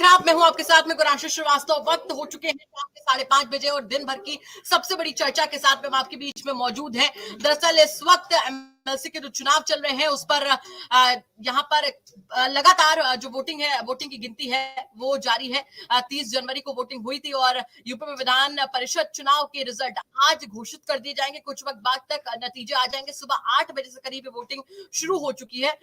खराब। मैं हूं आपके साथ में गुरांशु श्रीवास्तव। वक्त हो चुके हैं शाम के 5:30 बजे और दिन भर की सबसे बड़ी चर्चा के साथ में आपके बीच में मौजूद है। दरअसल इस वक्त एमएलसी के जो चुनाव चल रहे हैं उस पर यहाँ पर लगातार जो वोटिंग की गिनती है वो जारी है। 30 जनवरी को वोटिंग हुई थी और यूपी में विधान परिषद चुनाव के रिजल्ट आज घोषित कर दिए जाएंगे। कुछ वक्त बाद तक नतीजे आ जाएंगे। सुबह 8 बजे से करीब वोटिंग शुरू हो चुकी है।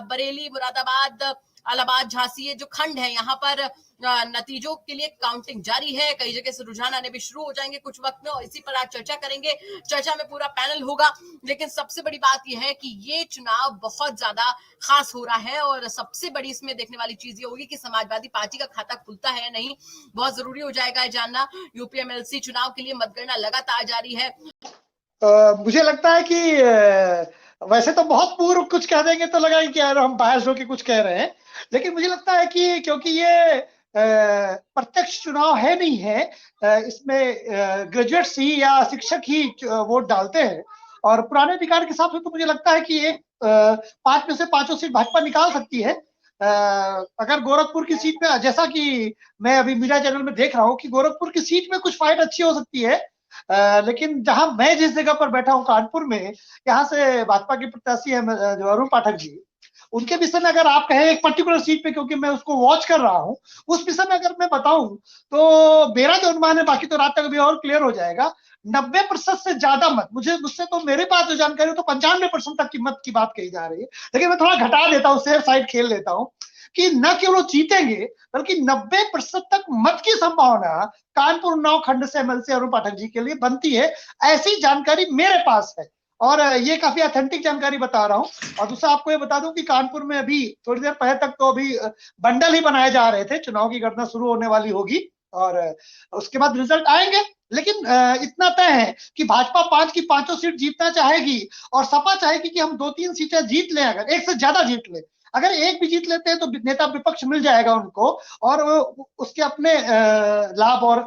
बरेली, मुरादाबाद, इलाहाबाद, झांसी, ये जो खंड है यहाँ पर नतीजों के लिए काउंटिंग जारी है। कई जगह से रुझान आने भी शुरू हो जाएंगे कुछ वक्त में और इसी पर आज चर्चा करेंगे। चर्चा में पूरा पैनल होगा, लेकिन सबसे बड़ी बात यह है कि ये चुनाव बहुत ज्यादा खास हो रहा है और सबसे बड़ी इसमें देखने वाली चीज ये होगी कि समाजवादी पार्टी का खाता खुलता है या नहीं। बहुत जरूरी हो जाएगा जानना। यूपी एमएलसी चुनाव के लिए मतगणना लगातार जारी है। मुझे लगता है कि वैसे तो बहुत पूर्व कुछ कह देंगे तो लगा कि यार हम बायस होकर कुछ कह रहे हैं, लेकिन मुझे लगता है कि क्योंकि ये प्रत्यक्ष चुनाव है नहीं है, इसमें ग्रेजुएट्स ही या शिक्षक ही वोट डालते हैं और पुराने अधिकार के हिसाब से तो मुझे लगता है कि एक 5 में से 5 सीट भाजपा निकाल सकती है। अगर गोरखपुर की सीट में, जैसा कि मैं अभी मीडिया चैनल में देख रहा हूँ कि गोरखपुर की सीट में कुछ फाइट अच्छी हो सकती है, लेकिन जहां मैं जिस जगह पर बैठा हूं कानपुर में, यहाँ से भाजपा के प्रत्याशी है जो अरुण पाठक जी, उनके विषय में अगर आप कहें एक पर्टिकुलर सीट पे, क्योंकि मैं उसको वॉच कर रहा हूं, उस विषय में अगर मैं बताऊं तो मेरा जो अनुमान है, बाकी तो रात तक अभी और क्लियर हो जाएगा, 90% से ज्यादा मत, मुझसे तो मेरे पास जो जानकारी है तो 95% तक की मत की बात कही जा रही है। लेकिन मैं थोड़ा घटा देता हूँ, सेफ साइड खेल लेता हूँ कि न केवल वो जीतेंगे बल्कि 90% तक मत की संभावना कानपुर उन्नाव खंड से एमएलसी अरुण पाठक जी के लिए बनती है। ऐसी जानकारी मेरे पास है और ये काफी ऑथेंटिक जानकारी बता रहा हूँ। और दूसरा आपको ये बता दूं कि कानपुर में अभी थोड़ी देर पहले तक तो अभी बंडल ही बनाए जा रहे थे। चुनाव की गणना शुरू होने वाली होगी और उसके बाद रिजल्ट आएंगे। लेकिन इतना तय है कि भाजपा 5 की 5 सीट जीतना चाहेगी और सपा चाहेगी कि हम 2-3 सीटें जीत लें, अगर एक से ज्यादा जीत ले। अगर एक भी जीत लेते हैं तो नेता विपक्ष मिल जाएगा उनको और उसके अपने लाभ और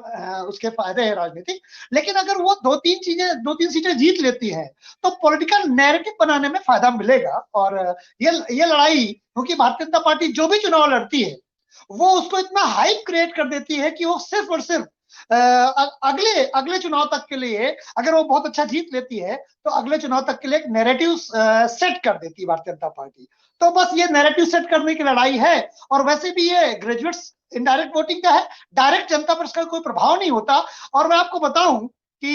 उसके फायदे हैं राजनीतिक। लेकिन अगर वो 2-3 सीटें जीत लेती हैं तो पॉलिटिकल नैरेटिव बनाने में फायदा मिलेगा। और ये लड़ाई, क्योंकि भारतीय जनता पार्टी जो भी चुनाव लड़ती है वो उसको इतना हाइप क्रिएट कर देती है कि वो सिर्फ और सिर्फ अगले चुनाव तक के लिए, अगर वो बहुत अच्छा जीत लेती है तो अगले चुनाव तक के लिए एक नैरेटिव सेट कर देती है भारतीय जनता पार्टी। तो बस ये नैरेटिव सेट करने की लड़ाई है। और वैसे भी ये ग्रेजुएट्स इनडायरेक्ट वोटिंग का है, डायरेक्ट जनता पर इसका कोई प्रभाव नहीं होता। और मैं आपको बताऊं कि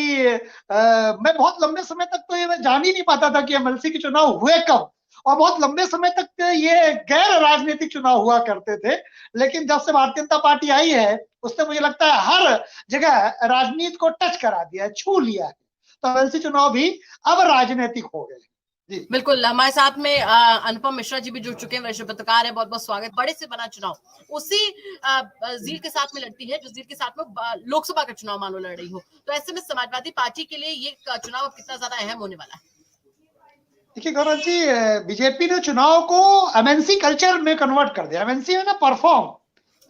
मैं बहुत लंबे समय तक तो ये जान ही नहीं पाता था कि एमएलसी के चुनाव हुए कब, और बहुत लंबे समय तक ये गैर राजनीतिक चुनाव हुआ करते थे। लेकिन जब से भारतीय जनता पार्टी आई है उसने मुझे लगता है हर जगह राजनीति को टच करा दिया है, छू लिया है। तो एमएलसी चुनाव भी अब राजनीतिक हो गए। बिल्कुल, हमारे साथ में अनुपम मिश्रा जी भी जुड़ चुके हैं, वरिष्ठ पत्रकार है। बहुत बहुत स्वागत। बड़े से बना चुनाव उसी जीत के साथ में लड़ती है जो जीत के साथ में लोकसभा का चुनाव मानो लड़ रही हो। तो ऐसे में समाजवादी पार्टी के लिए ये चुनाव कितना ज्यादा अहम होने वाला है? देखिए गौरव जी, बीजेपी ने चुनाव को एमएनसी कल्चर में कन्वर्ट कर दिया। एमएनसी है ना परफॉर्म,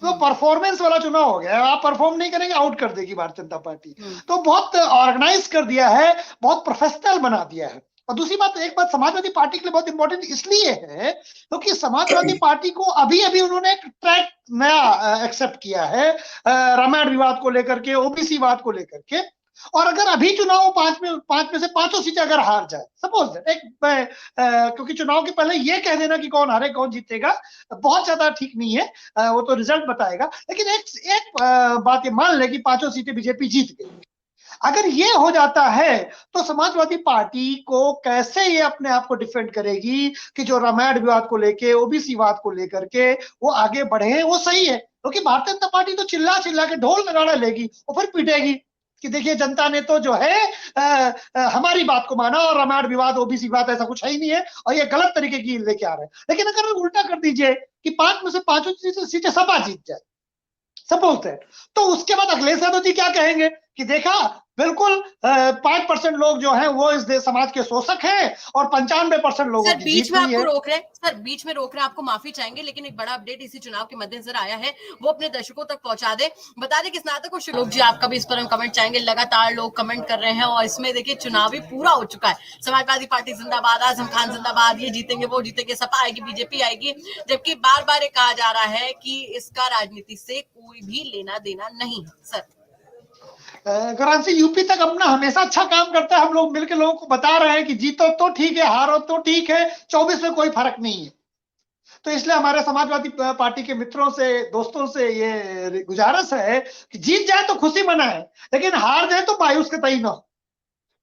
तो परफॉर्मेंस वाला चुनाव हो गया। आप परफॉर्म नहीं करेंगे आउट कर देगी भारतीय जनता पार्टी। तो बहुत ऑर्गेनाइज कर दिया है, बहुत प्रोफेशनल बना दिया है। और दूसरी बात, एक बात समाजवादी पार्टी के लिए बहुत इंपॉर्टेंट इसलिए है क्योंकि समाजवादी पार्टी को अभी अभी उन्होंने एक ट्रैक नया एक्सेप्ट किया है, रामायण विवाद को लेकर के, ओबीसी वाद को लेकर के। और अगर अभी चुनाव 5 में से 5 सीटें अगर हार जाए, सपोज क्योंकि चुनाव के पहले ये कह देना कि कौन हारे कौन जीतेगा बहुत ज्यादा ठीक नहीं है, वो तो रिजल्ट बताएगा। लेकिन एक बात ये मान ले कि 5 सीटें बीजेपी जीत गई। अगर ये हो जाता है तो समाजवादी पार्टी को कैसे ये अपने आप को डिफेंड करेगी कि जो रामायण विवाद को लेके, ओबीसी वाद को लेकर के वो आगे बढ़े, वो सही है। क्योंकि भारतीय जनता पार्टी तो चिल्ला चिल्ला के ढोल नगाड़ा लेगी और फिर पीटेगी कि देखिए जनता ने तो जो है हमारी बात को माना और रामायण विवाद, ओबीसी विवाद ऐसा कुछ है ही नहीं है और ये गलत तरीके की लेके आ रहे हैं। लेकिन अगर उल्टा कर दीजिए कि 5 में से 5 सीटें सपा जीत जाए, सपोज दैट, तो उसके बाद अखिलेश यादव जी क्या कहेंगे कि देखा बिल्कुल 5% लोग जो हैं वो इस देश समाज के शोषक हैं और 95% लोगों सर की बीच जीत में हुई आपको है। रोक रहे हैं, सर बीच में रोक रहे हैं, आपको माफी चाहेंगे, लेकिन एक बड़ा अपडेट इसी चुनाव के मद्देनजर आया है, वो अपने दर्शकों तक पहुंचा दे। बता दें कि स्नातक और श्लोक जी आपका भी इस पर हम कमेंट चाहेंगे। लगातार लोग कमेंट कर रहे हैं और इसमें देखिए चुनावी पूरा हो चुका है। समाजवादी पार्टी जिंदाबाद, आजम खान जिंदाबाद, ये जीतेंगे वो जीतेंगे, सपा आएगी बीजेपी आएगी, जबकि बार बार ये कहा जा रहा है कि इसका राजनीति से कोई भी लेना देना नहीं है। सर गौरांशी, यूपी तक अपना हमेशा अच्छा काम करता है। हम लोग मिलकर लोगों को बता रहे हैं कि जीतो तो ठीक है, हारो तो ठीक है, 24 में कोई फर्क नहीं है। तो इसलिए हमारे समाजवादी पार्टी के मित्रों से, दोस्तों से ये गुजारिश है कि जीत जाए तो खुशी मनाए, लेकिन हार जाए तो मायूस कतई न हो।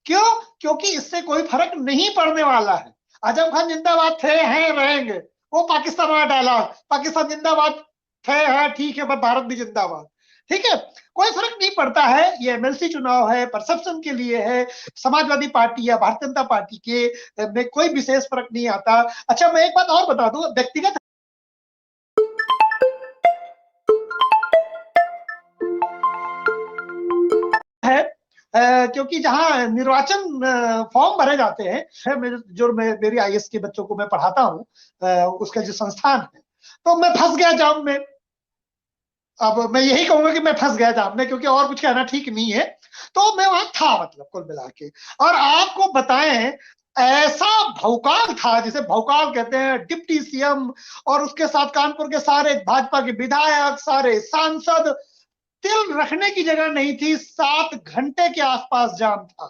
क्यों? क्योंकि इससे कोई फर्क नहीं पड़ने वाला है। आजम खान जिंदाबाद थे, हैं, रहेंगे। वो पाकिस्तान वाला डायलॉग, पाकिस्तान जिंदाबाद थे, है, ठीक है, पर भारत भी जिंदाबाद। ठीक है, कोई फर्क नहीं पड़ता है। ये एमएलसी चुनाव है, परसेप्शन के लिए है। समाजवादी पार्टी या भारतीय जनता पार्टी के में कोई विशेष फर्क नहीं आता। अच्छा, मैं एक बात और बता दूं, व्यक्तिगत है, क्योंकि जहां निर्वाचन फॉर्म भरे जाते हैं, मेरी आईएएस के बच्चों को मैं पढ़ाता हूं, उसका जो संस्थान है, तो मैं फंस गया जाम में। अब मैं यही कहूंगा कि मैं फंस गया जाम में, क्योंकि और कुछ कहना ठीक नहीं है। तो मैं वहां था, मतलब कुल मिला के। और आपको बताएं, ऐसा भौकाल था, जिसे भौकाल कहते हैं, डिप्टी सीएम और उसके साथ कानपुर के सारे भाजपा के विधायक, सारे सांसद, तिल रखने की जगह नहीं थी। 7 घंटे के आसपास जाम था।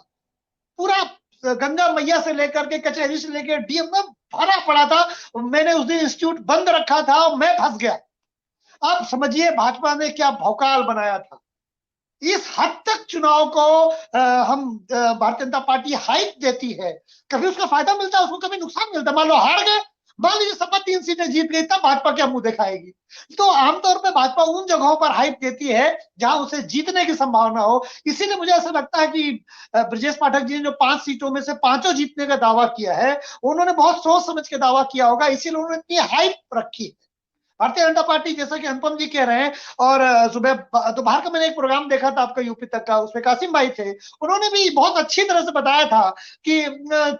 पूरा गंगा मैया से लेकर के कचहरी से लेकर डीएम में भरा पड़ा था। मैंने उस दिन इंस्टीट्यूट बंद रखा था और मैं फंस गया। आप समझिए भाजपा ने क्या भौकाल बनाया था। इस हद तक चुनाव को भारतीय जनता पार्टी हाइप देती है। कभी उसका फायदा मिलता है, उसको कभी नुकसान मिलता है। मान लो हार गए, मान लीजिए सपा 3 सीटें जीत गई, तब भाजपा क्या मुंह दिखाएगी। तो आमतौर पर भाजपा उन जगहों पर हाइप देती है जहां उसे जीतने की संभावना हो। इसीलिए मुझे ऐसा लगता है कि ब्रजेश पाठक जी ने जो 5 सीटों में से 5 जीतने का दावा किया है, उन्होंने बहुत सोच समझ के दावा किया होगा, इसीलिए उन्होंने इतनी हाइप रखी है। भारतीय जनता पार्टी, जैसा कि अनुपम जी कह रहे हैं, और सुबह दोपहर का मैंने एक प्रोग्राम देखा था आपका यूपी तक का, उसमें कासिम भाई थे, उन्होंने भी बहुत अच्छी तरह से बताया था कि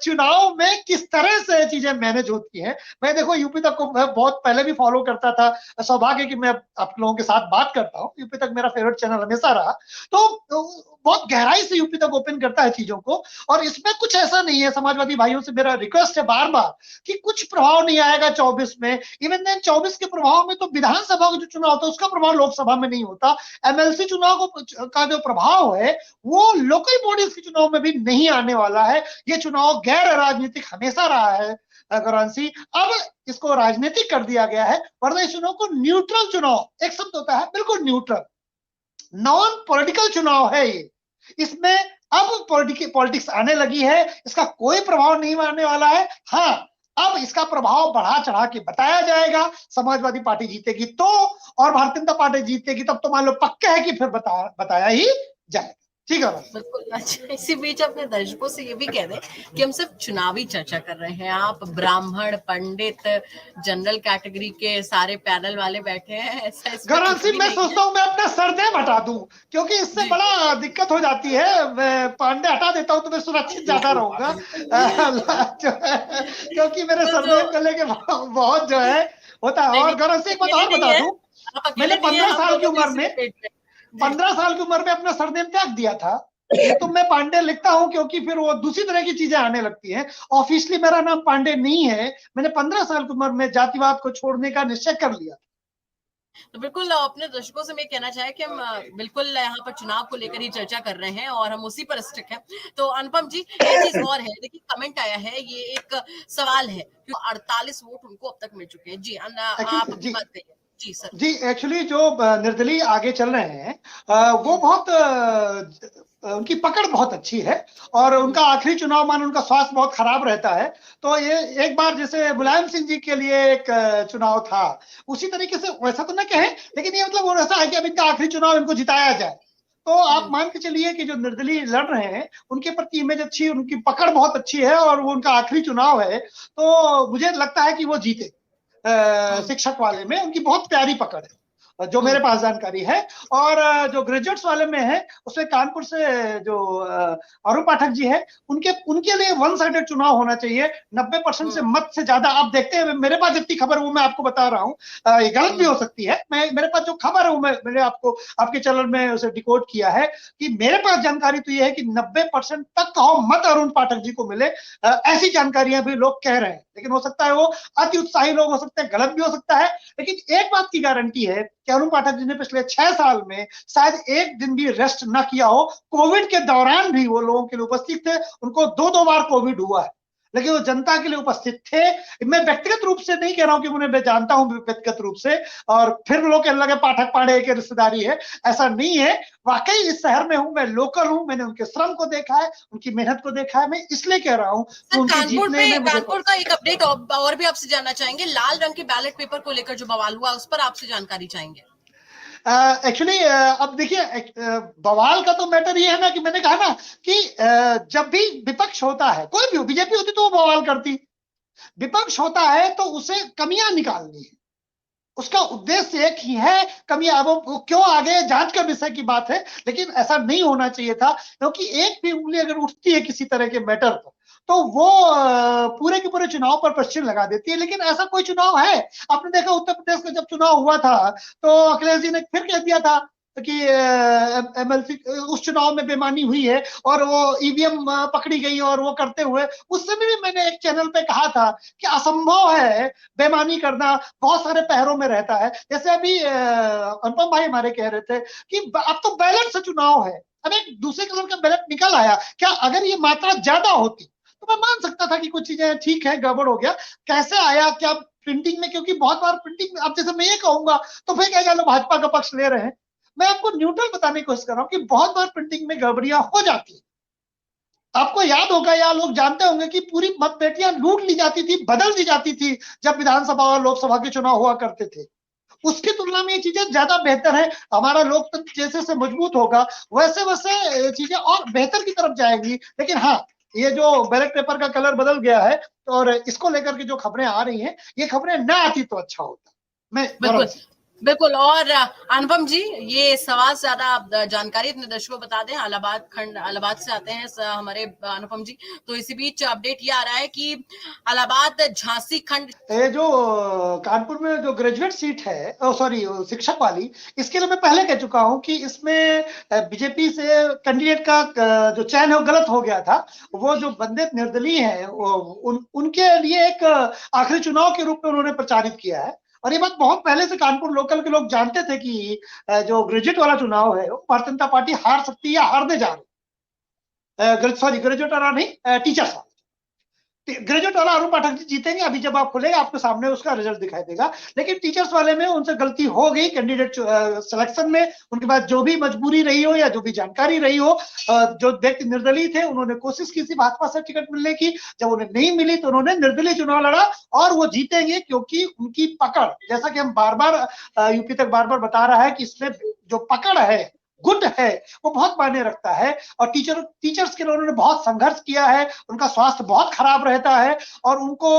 चुनाव में किस तरह से चीजें मैनेज होती हैं। मैं देखो यूपी तक को मैं बहुत पहले भी फॉलो करता था। सौभाग्य कि मैं आप लोगों के साथ बात करता हूँ। यूपी तक मेरा फेवरेट चैनल हमेशा रहा। तो बहुत गहराई से यूपी तक ओपन करता है चीजों को, और इसमें कुछ ऐसा नहीं है। समाजवादी भाइयों से मेरा रिक्वेस्ट है बार बार कि कुछ प्रभाव नहीं आएगा 24 में। इवन देन 24 के प्रभाव में तो विधानसभा का जो चुनाव होता है उसका प्रभाव लोकसभा में नहीं होता। एमएलसी चुनाव का जो प्रभाव है वो लोकल बॉडीज के चुनाव में भी नहीं आने वाला है। ये चुनाव गैर राजनीतिक हमेशा रहा है गौरांशी। अब इसको राजनीतिक कर दिया गया है, वरना इस चुनाव को न्यूट्रल चुनाव, एक शब्द होता है बिल्कुल न्यूट्रल, नॉन पॉलिटिकल चुनाव है ये। इसमें अब पॉलिटिक्स आने लगी है, इसका कोई प्रभाव नहीं आने वाला है। हाँ, अब इसका प्रभाव बढ़ा चढ़ा के बताया जाएगा। समाजवादी पार्टी जीतेगी तो, और भारतीय जनता पार्टी जीतेगी तब तो मान लो पक्का है कि फिर बताया ही जाएगा। ठीक है, बिल्कुल। अच्छा, इसी बीच अपने दर्शकों से ये भी कह दें कि हम सिर्फ चुनावी चर्चा कर रहे हैं। आप ब्राह्मण, पंडित, जनरल कैटेगरी के सारे पैनल वाले बैठे हैं, ऐसा गौरांशी, मैं सोचता हूँ मैं अपना सरनेम हटा दूं, क्योंकि इससे बड़ा दिक्कत हो जाती है। मैं पांडे हटा देता हूँ तो मैं सुरक्षित ज्यादा रहूंगा। क्योंकि मेरे सरनेम को लेके बहुत जो है होता है। और गौरांशी, एक बात और बता दूं, मैंने 15 साल की उम्र में 15 साल की उम्र में अपना सरनेम त्याग दिया था। ये तो मैं पांडे लिखता हूं क्योंकि फिर वो दूसरी तरह की चीजें आने लगती हैं। ऑफिशियली मेरा नाम पांडे नहीं है। मैंने 15 साल की उम्र में जातिवाद को छोड़ने का निश्चय कर लिया। तो बिल्कुल अपने दर्शकों से मैं कहना चाहे कि हम बिल्कुल यहाँ पर चुनाव को लेकर ही चर्चा कर रहे हैं और हम उसी पर स्टिक हैं। तो अनुपम जी, एक चीज और है, देखिए कमेंट आया है, ये एक सवाल है कि 48 वोट उनको अब तक मिल चुके हैं। जी आप अपनी बात कहिए। जी सर। जी, एक्चुअली जो निर्दलीय आगे चल रहे हैं, वो बहुत उनकी पकड़ बहुत अच्छी है, और उनका आखिरी चुनाव मान उनका स्वास्थ्य बहुत खराब रहता है। तो ये एक बार जैसे मुलायम सिंह जी के लिए एक चुनाव था, उसी तरीके से, वैसा तो न कहें, लेकिन ये मतलब ऐसा है कि अब इनका आखिरी चुनाव इनको जिताया जाए। तो आप मान के चलिए कि जो निर्दलीय लड़ रहे हैं उनके प्रति इमेज अच्छी, उनकी पकड़ बहुत अच्छी है, और वो उनका आखिरी चुनाव है, तो मुझे लगता है कि वो जीते। शिक्षक वाले में उनकी बहुत प्यारी पकड़ है। जो मेरे पास जानकारी है। और जो ग्रेजुएट्स वाले में है उसमें कानपुर से जो अरुण पाठक जी है, उनके लिए वन साइडेड चुनाव होना चाहिए। 90% से मत से ज्यादा आप देखते हैं, मेरे पास जितनी खबर वो मैं आपको बता रहा हूँ, ये गलत भी हो सकती है। मेरे पास जो खबर है वो मैंने आपको आपके चैनल में उसे डिकोड किया है कि मेरे पास जानकारी तो ये है कि 90% तक कहो मत अरुण पाठक जी को मिले, ऐसी जानकारियां भी लोग कह रहे हैं। लेकिन हो सकता है वो अति उत्साही लोग हो सकते हैं, गलत भी हो सकता है। लेकिन एक बात की गारंटी है कि अरुण पाठक जी ने पिछले 6 साल में शायद एक दिन भी रेस्ट ना किया हो। कोविड के दौरान भी वो लोगों के लिए उपस्थित थे, उनको 2-2 बार कोविड हुआ है, लेकिन वो जनता के लिए उपस्थित थे। मैं व्यक्तिगत रूप से नहीं कह रहा हूं कि उन्हें मैं जानता हूं व्यक्तिगत रूप से, और फिर लोग कहने लगे पाठक पांडे की रिश्तेदारी है, ऐसा नहीं है। वाकई इस शहर में हूं, मैं लोकल हूं, मैंने उनके श्रम को देखा है, उनकी मेहनत को देखा है। मैं इसलिए कह रहा हूं कि उनके जीतने में मुझे कानपुर का एक अपडेट और भी आपसे जानना चाहेंगे। लाल रंग के बैलेट पेपर को लेकर जो बवाल हुआ उस पर आपसे जानकारी चाहेंगे। एक्चुअली अब देखिए, बवाल का तो मैटर ये है ना कि मैंने कहा ना कि जब भी विपक्ष होता है, कोई भी हो, बीजेपी होती तो वो बवाल करती, विपक्ष होता है तो उसे कमियां निकालनी है, उसका उद्देश्य एक ही है कमियां। अब वो क्यों आगे जांच का विषय की बात है, लेकिन ऐसा नहीं होना चाहिए था, क्योंकि एक भी उंगली अगर उठती है किसी तरह के मैटर पर तो वो पूरे के पूरे चुनाव पर प्रश्न लगा देती है। लेकिन ऐसा कोई चुनाव है, आपने देखा उत्तर प्रदेश का जब चुनाव हुआ था तो अखिलेश जी ने फिर कह दिया था कि एमएलसी उस चुनाव में बेईमानी हुई है और वो ईवीएम पकड़ी गई, और वो करते हुए उस समय भी मैंने एक चैनल पे कहा था कि असंभव है बेईमानी करना, बहुत सारे पहरों में रहता है। जैसे अभी अनुपम भाई हमारे कह रहे थे कि अब तो बैलेट से चुनाव है, अब एक दूसरे कलर का बैलेट निकल आया, क्या अगर ये मात्रा ज्यादा होती तो मैं मान सकता था कि कुछ चीजें ठीक है, गड़बड़ हो गया, कैसे आया, क्या प्रिंटिंग में, क्योंकि बहुत बार प्रिंटिंग में, अब जैसे मैं ये कहूंगा तो फिर कहेगा लोग भाजपा का पक्ष ले रहे हैं। मैं आपको न्यूट्रल बताने की कोशिश कर रहा हूं कि बहुत बार प्रिंटिंग में गड़बड़ियां हो जाती है। आपको याद होगा या लोग जानते होंगे कि पूरी मतपेटियां लूट ली जाती थी, बदल दी जाती थी जब विधानसभा और लोकसभा के चुनाव हुआ करते थे। उसकी तुलना में ये चीजें ज्यादा बेहतर है। हमारा लोकतंत्र जैसे से मजबूत होगा वैसे वैसे चीजें और बेहतर की तरफ जाएंगी। लेकिन हाँ, ये जो बैलेट पेपर का कलर बदल गया है और इसको लेकर के जो खबरें आ रही हैं, ये खबरें ना आती तो अच्छा होता। मैं बिल्कुल। और अनुपम जी, ये सवाल से ज्यादा जानकारी अपने दर्शकों को बता दें। इलाहाबाद से आते हैं हमारे अनुपम जी, तो इसी बीच अपडेट ये आ रहा है कि इलाहाबाद झांसी खंड, ये जो कानपुर में जो ग्रेजुएट सीट है, सॉरी शिक्षक वाली, इसके लिए मैं पहले कह चुका हूं कि इसमें बीजेपी से कैंडिडेट का जो चयन है वो गलत हो गया था। वो जो बंदे निर्दलीय हैं उनके लिए एक आखिरी चुनाव के रूप में उन्होंने प्रचारित किया है। और ये बात बहुत पहले से कानपुर लोकल के लोग जानते थे कि जो ग्रेजुएट वाला चुनाव है वो भारतीय जनता पार्टी हार सकती है या हारने जा रही है। सॉरी, ग्रेजुएट वाला नहीं, टीचर्स वाला। ग्रेजुएट वाला अरुण पाठक जी जीतेंगे, अभी जब आप खुलेगा आपके सामने उसका रिजल्ट दिखाई देगा। लेकिन टीचर्स वाले में उनसे गलती हो गई कैंडिडेट सिलेक्शन में। उनके बाद जो भी मजबूरी रही हो या जो भी जानकारी रही हो, जो व्यक्ति निर्दलीय थे उन्होंने कोशिश की थी भाजपा से टिकट मिलने की, जब उन्हें नहीं मिली तो उन्होंने निर्दलीय चुनाव लड़ा और वो जीतेंगे, क्योंकि उनकी पकड़, जैसा कि हम बार बार यूपी तक बार बार बता रहा है कि इसमें जो पकड़ है, गुट है, वो बहुत मायने रखता है। और टीचर्स के लिए उन्होंने बहुत संघर्ष किया है, उनका स्वास्थ्य बहुत खराब रहता है और उनको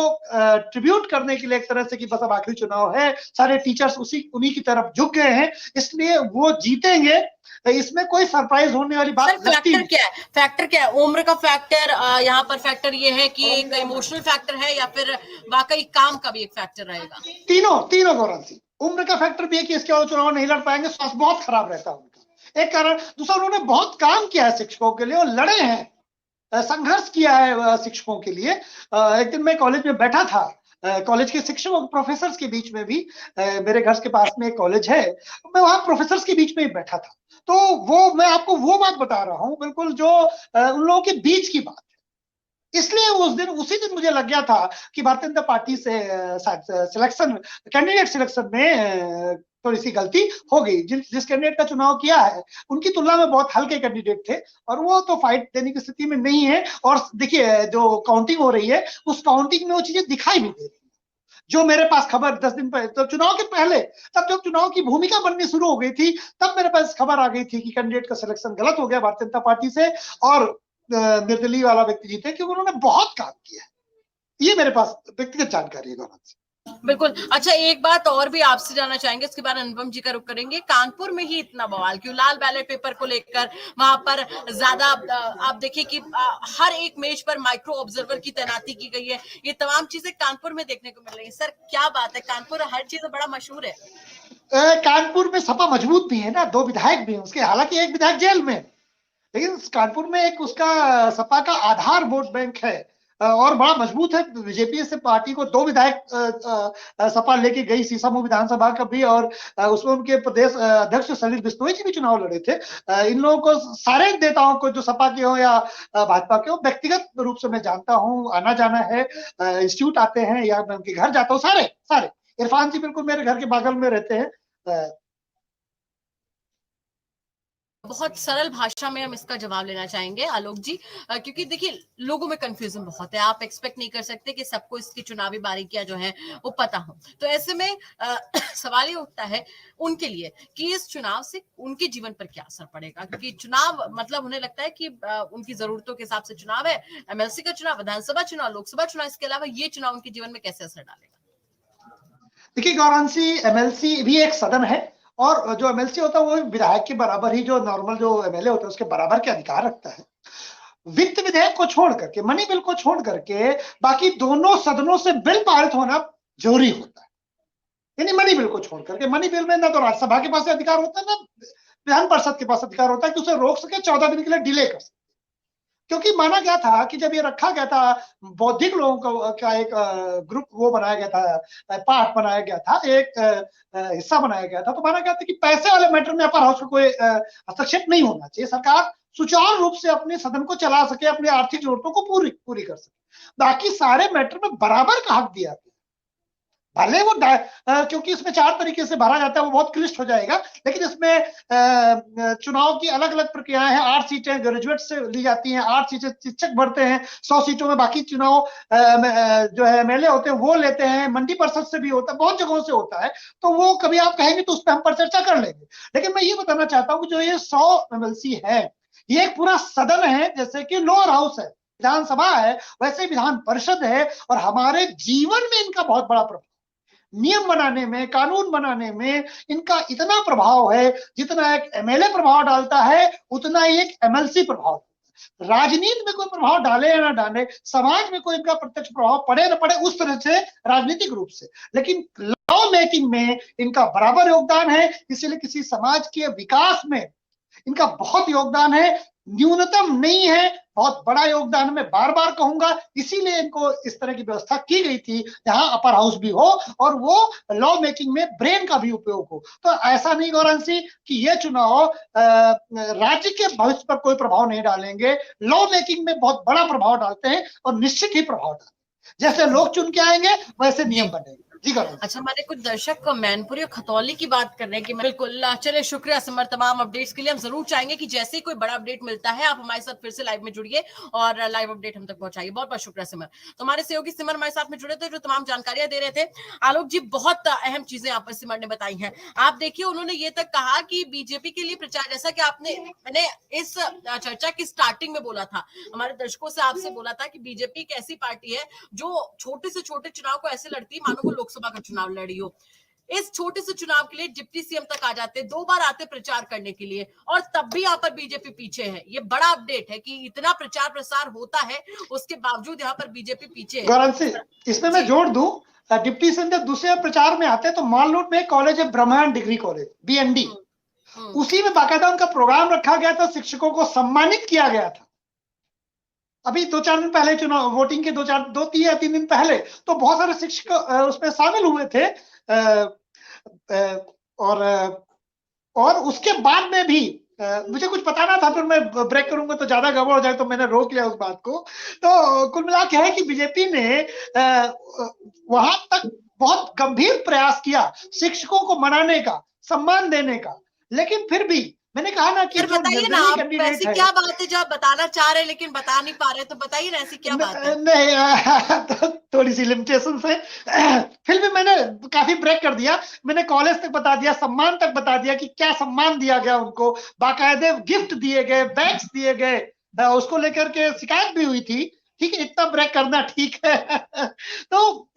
ट्रिब्यूट करने के लिए एक तरह से कि बस अब आखिरी चुनाव है, सारे टीचर्स उन्हीं की तरफ झुक गए हैं, इसलिए वो जीतेंगे। इसमें कोई सरप्राइज होने वाली बात फैक्टर क्या है? फैक्टर क्या है? उम्र का फैक्टर, यहाँ पर फैक्टर ये है कि एक इमोशनल फैक्टर है या फिर वाकई काम का भी एक फैक्टर रहेगा? तीनों गौरव सिंह, उम्र का फैक्टर भी है कि इसके बाद चुनाव नहीं लड़ पाएंगे, स्वास्थ्य बहुत खराब रहता है उनका, एक कारण। दूसरा, उन्होंने बहुत काम किया है शिक्षकों के लिए और लड़े हैं, संघर्ष किया है शिक्षकों के लिए। एक दिन मैं कॉलेज में बैठा था, कॉलेज के शिक्षकों प्रोफेसर के बीच में भी, मेरे घर के पास में एक कॉलेज है, मैं वहां प्रोफेसर के बीच में ही बैठा था। तो वो मैं आपको वो बात बता रहा हूँ बिल्कुल जो उन लोगों के बीच की बात है। इसलिए उसी दिन मुझे लग गया था कि भारतीय जनता पार्टी से सिलेक्शन, कैंडिडेट सिलेक्शन में थोड़ी सी गलती हो गई। जिस कैंडिडेट का चुनाव किया है उनकी तुलना में बहुत हल्के कैंडिडेट थे और वो तो फाइट देने की स्थिति में नहीं है। और देखिए, जो काउंटिंग हो रही है उस काउंटिंग में वो चीजें दिखाई भी दे रही है। जो मेरे पास खबर 10 दिन पहले, तो चुनाव के पहले, तब जब चुनाव की भूमिका बननी शुरू हो गई थी, तब मेरे पास खबर आ गई थी कि कैंडिडेट का सिलेक्शन गलत हो गया भारतीय जनता पार्टी से और निर्दलीय वाला व्यक्ति जीते, क्योंकि उन्होंने बहुत काम किया है। ये मेरे पास व्यक्तिगत जानकारी है गौरव। बिल्कुल। अच्छा, एक बात और भी आपसे जानना चाहेंगे, उसके बाद अनुपम जी का रुख करेंगे। कानपुर में ही इतना बवाल क्यों? लाल बैलेट पेपर को लेकर वहां पर ज्यादा आप देखिए कि हर एक मेज पर माइक्रो ऑब्जर्वर की तैनाती की गई है। ये तमाम चीजें कानपुर में देखने को मिल रही है। सर क्या बात है, कानपुर हर चीज बड़ा मशहूर है। कानपुर में सपा मजबूत भी है ना, 2 विधायक भी हैं उसके, हालांकि एक विधायक जेल में, लेकिन कानपुर में एक उसका सपा का आधार वोट बैंक है और बड़ा मजबूत है। बीजेपी से पार्टी को 2 विधायक सपा लेके गई सीसामऊ विधानसभा का भी, और उसमें उनके प्रदेश अध्यक्ष सलिल बिश्नोई जी भी चुनाव लड़े थे। इन लोगों को, सारे नेताओं को, जो सपा के हो या भाजपा के हो, व्यक्तिगत रूप से मैं जानता हूँ, आना जाना है, इंस्टीट्यूट आते हैं या मैं उनके घर जाता हूँ, सारे सारे। इरफान जी बिल्कुल मेरे घर के बगल में रहते हैं। बहुत सरल भाषा में हम इसका जवाब लेना चाहेंगे आलोक जी, क्योंकि देखिए लोगों में कंफ्यूजन बहुत है। आप एक्सपेक्ट नहीं कर सकते कि सबको इसकी चुनावी बारीकियां जो है वो पता हो। तो ऐसे में सवाल ये उठता है उनके लिए कि इस चुनाव से उनके जीवन पर क्या असर पड़ेगा, क्योंकि चुनाव मतलब उन्हें लगता है कि उनकी जरूरतों के हिसाब से चुनाव है, एमएलसी का चुनाव, विधानसभा चुनाव, लोकसभा चुनाव, इसके अलावा ये चुनाव उनके जीवन में कैसे असर डालेगा? देखिए गौरांशी, एमएलसी भी एक सदन है, और जो एमएलसी होता है वो विधायक के बराबर ही, जो नॉर्मल जो एमएलए होता है उसके बराबर के अधिकार रखता है। वित्त विधेयक को छोड़ करके, मनी बिल को छोड़ करके, बाकी दोनों सदनों से बिल पारित होना जरूरी होता है। यानी मनी बिल को छोड़ करके, मनी बिल में ना तो राज्यसभा के पास अधिकार होता है, ना विधान परिषद के पास अधिकार होता है कि उसे रोक सके, 14 दिन के लिए डिले कर सके। क्योंकि माना गया था कि जब ये रखा गया था, बौद्धिक लोगों का एक ग्रुप वो बनाया गया था, पार्ट बनाया गया था, एक हिस्सा बनाया गया था, तो माना गया था कि पैसे वाले मैटर में अपर हाउस का कोई हस्तक्षेप नहीं होना चाहिए। सरकार सुचारू रूप से अपने सदन को चला सके, अपनी आर्थिक जरूरतों को पूरी कर सके। बाकी सारे मैटर में बराबर का हक दिया गया। भले वो क्योंकि इसमें 4 तरीके से भरा जाता है, वो बहुत क्लिष्ट हो जाएगा, लेकिन इसमें चुनाव की अलग अलग प्रक्रियाएं हैं। 8 सीटें ग्रेजुएट से ली जाती हैं, 8 सीटें शिक्षक भरते हैं, 100 सीटों में बाकी चुनाव जो है एमएलए होते हैं वो लेते हैं, मंडी परिषद से भी होता है, बहुत जगहों से होता है। तो वो कभी आप कहेंगे तो उस पर हम पर चर्चा कर लेंगे। लेकिन मैं ये बताना चाहता हूँ कि जो ये 100 एमएलसी है, ये एक पूरा सदन है, जैसे कि लोअर हाउस है, विधानसभा है, वैसे विधान परिषद है, और हमारे जीवन में इनका बहुत बड़ा प्रभाव, नियम बनाने में, कानून बनाने में इनका इतना प्रभाव है। जितना एक एमएलए प्रभाव डालता है, उतना ही एक एमएलसी प्रभाव। राजनीति में कोई प्रभाव डाले या ना डाले, समाज में कोई इनका प्रत्यक्ष प्रभाव पड़े ना पड़े, उस तरह से राजनीतिक रूप से, लेकिन लॉ मेकिंग में इनका बराबर योगदान है। इसलिए किसी समाज के विकास में इनका बहुत योगदान है, न्यूनतम नहीं है, बहुत बड़ा योगदान, मैं बार बार कहूंगा। इसीलिए इनको इस तरह की व्यवस्था की गई थी, जहां अपर हाउस भी हो और वो लॉ मेकिंग में ब्रेन का भी उपयोग हो। तो ऐसा नहीं गौरांशी कि ये चुनाव राज्य के भविष्य पर कोई प्रभाव नहीं डालेंगे, लॉ मेकिंग में बहुत बड़ा प्रभाव डालते हैं, और निश्चित ही प्रभाव डालते हैं। जैसे लोग चुन के आएंगे वैसे नियम बनेंगे। जी करो। अच्छा, हमारे कुछ दर्शक मैनपुरी और खतौली की बात कर रहे हैं कि बिल्कुल। चलिए, शुक्रिया सिमर तमाम अपडेट्स के लिए। हम जरूर चाहेंगे कि जैसे ही कोई बड़ा अपडेट मिलता है आप हमारे साथ फिर से लाइव में जुड़िए और लाइव अपडेट हम तक पहुंचाइए। बहुत बहुत शुक्रिया सिमर। तो हमारे सहयोगी सिमर हमारे साथ में जुड़े थे, जो तमाम जानकारियां दे रहे थे। आलोक जी, बहुत अहम चीजें यहाँ पर सिमर ने बताई हैं। आप देखिए, उन्होंने ये तक कहा कि बीजेपी के लिए प्रचार, जैसा कि मैंने इस चर्चा की स्टार्टिंग में बोला था, हमारे दर्शकों से आपसे बोला था कि बीजेपी एक ऐसी पार्टी है जो छोटे से छोटे चुनाव को ऐसे लड़ती है मानो वो लोकसभा का चुनाव लड़ी हो। इस छोटे से चुनाव के लिए डिप्टी सीएम तक आ जाते, 2 बार आते प्रचार करने के लिए, और तब भी यहाँ पर बीजेपी पीछे है। ये बड़ा अपडेट है कि इतना प्रचार प्रसार होता है, उसके बावजूद यहाँ पर बीजेपी पीछे है। गौरांशी, इसमें मैं जोड़ दूं, डिप्टी सीएम जब दूसरे प्रचार में आते हैं तो मालरोड में एक कॉलेज है, ब्रह्मांड डिग्री कॉलेज, बीएनडी, उसी में बाकायदा उनका प्रोग्राम रखा गया था, शिक्षकों को सम्मानित किया गया था। अभी 2-4 दिन पहले चुनाव, वोटिंग के 2-3 दिन पहले, तो बहुत सारे शिक्षक उसमें शामिल हुए थे। और उसके बाद में भी मुझे कुछ बताना था, फिर मैं ब्रेक करूंगा तो ज्यादा गड़बड़ हो जाए, तो मैंने रोक लिया उस बात को। तो कुल मिला के है कि बीजेपी ने वहां तक बहुत गंभीर प्रयास किया शिक्षकों को मनाने का, सम्मान देने का, लेकिन फिर भी मैंने कहा ना कि बताइए ना, आप ऐसी क्या बात है जो आप बताना चाह रहे हैं लेकिन बता नहीं पा रहे, तो बताइए ना ऐसी क्या बात है। नहीं, तो थोड़ी सी लिमिटेशन से फिर भी मैंने काफी ब्रेक कर दिया। मैंने कॉलेज तक बता दिया, सम्मान तक बता दिया कि क्या सम्मान दिया गया उनको, बाकायदे गिफ्ट दिए गए, बैग्स दिए गए, उसको लेकर के शिकायत भी हुई थी ठीक है, इतना ब्रेक करना ठीक है। तो